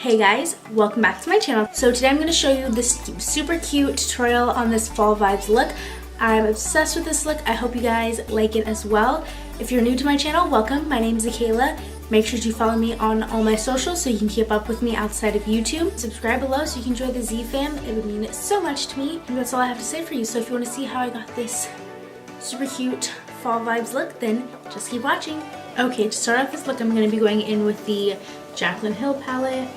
Hey guys, welcome back to my channel. So today I'm going to show you this super cute tutorial on this fall vibes look. I'm obsessed with this look. I hope you guys like it as well. If you're new to my channel, welcome. My name is Zakaila. Make sure to follow me on all my socials so you can keep up with me outside of YouTube. Subscribe below so you can join the Z fam. It would mean so much to me. And that's all I have to say for you. So if you want to see how I got this super cute fall vibes look, then just keep watching. Okay, to start off this look, I'm going to be going in with the Jaclyn Hill palette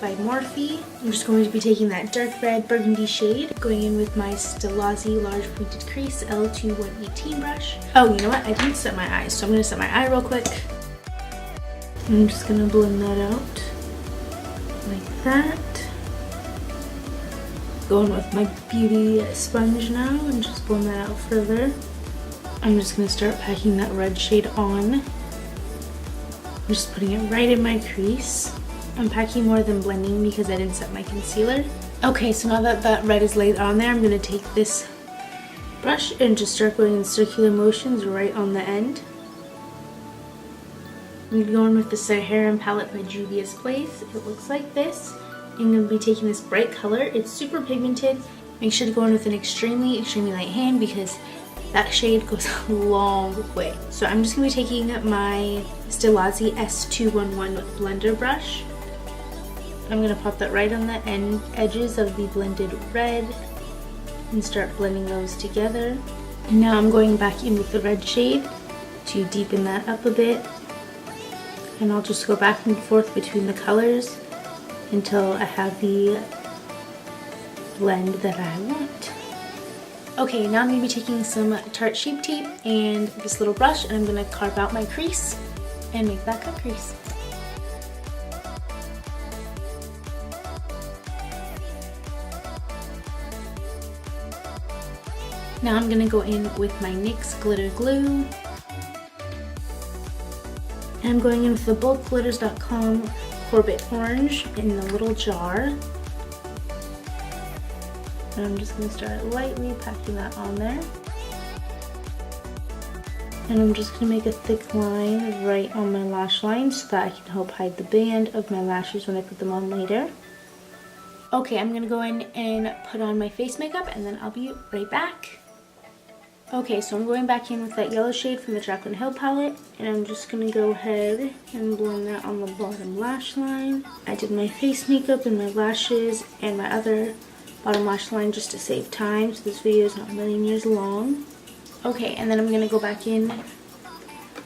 by Morphe. I'm just going to be taking that dark red burgundy shade, going in with my Stellazzi large pointed crease L2 118 brush. Oh, you know what? I didn't set my eyes, so I'm going to set my eye real quick. I'm just going to blend that out like that. Going with my beauty sponge now and just blend that out further. I'm just going to start packing that red shade on. I'm just putting it right in my crease. I'm packing more than blending because I didn't set my concealer. Okay, so now that that red is laid on there, I'm going to take this brush and just start going in circular motions right on the end. I'm going with the Sahara palette by Juvia's Place. It looks like this. I'm going to be taking this bright color. It's super pigmented. Make sure to go in with an extremely light hand because that shade goes a long way. So I'm just going to be taking my Stellazzi S211 blender brush. I'm going to pop that right on the edges of the blended red and start blending those together. And now I'm going back in with the red shade to deepen that up a bit. And I'll just go back and forth between the colors until I have the blend that I want. Okay, now I'm going to be taking some Tarte Shape Tape and this little brush, and I'm going to carve out my crease and make that cut crease. Now I'm going to go in with my NYX Glitter Glue. And I'm going in with the bulkglitters.com Corbett Orange in the little jar. And I'm just going to start lightly packing that on there. And I'm just going to make a thick line right on my lash line so that I can help hide the band of my lashes when I put them on later. Okay, I'm going to go in and put on my face makeup and then I'll be right back. Okay, so I'm going back in with that yellow shade from the Jaclyn Hill palette, and I'm just going to go ahead and blend that on the bottom lash line. I did my face makeup and my lashes and my other bottom lash line just to save time, so this video is not a million years long. Okay, and then I'm going to go back in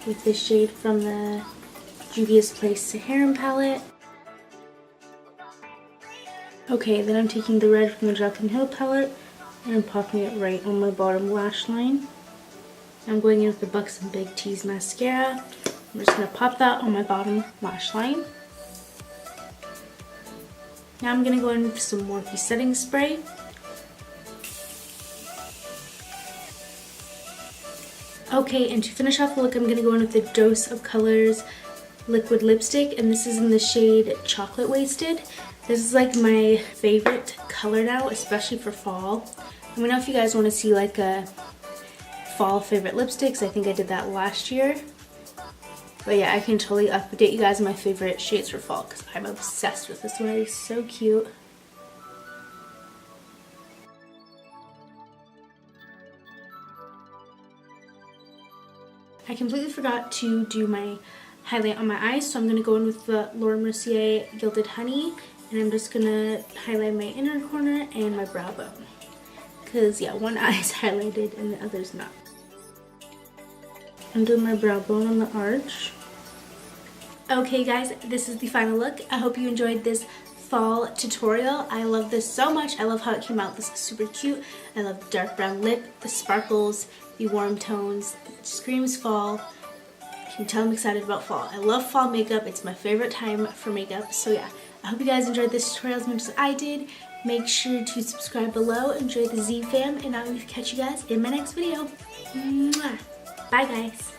with this shade from the Juvia's Place Sahara palette. Okay, then I'm taking the red from the Jaclyn Hill palette and I'm popping it right on my bottom lash line. I'm going in with the Buxom and Big T's mascara. I'm just going to pop that on my bottom lash line. Now I'm going to go in with some Morphe setting spray. Okay, and to finish off the look, I'm going to go in with the Dose of Colors liquid lipstick, and this is in the shade Chocolate Wasted. This is like my favorite color now, especially for fall. Let me know if you guys want to see like a fall favorite lipsticks. I think I did that last year. But yeah, I can totally update you guys on my favorite shades for fall because I'm obsessed with this one. It is so cute. I completely forgot to do my highlight on my eyes, so I'm going to go in with the Laura Mercier Gilded Honey. And I'm just going to highlight my inner corner and my brow bone. Because, yeah, one eye is highlighted and the other's not. I'm doing my brow bone on the arch. Okay, guys, this is the final look. I hope you enjoyed this fall tutorial. I love this so much. I love how it came out. This is super cute. I love the dark brown lip, the sparkles, the warm tones. It screams fall. You can tell I'm excited about fall. I love fall makeup. It's my favorite time for makeup. So, yeah. I hope you guys enjoyed this tutorial as much as I did. Make sure to subscribe below, enjoy the Z fam, and I will catch you guys in my next video. Mwah. Bye guys.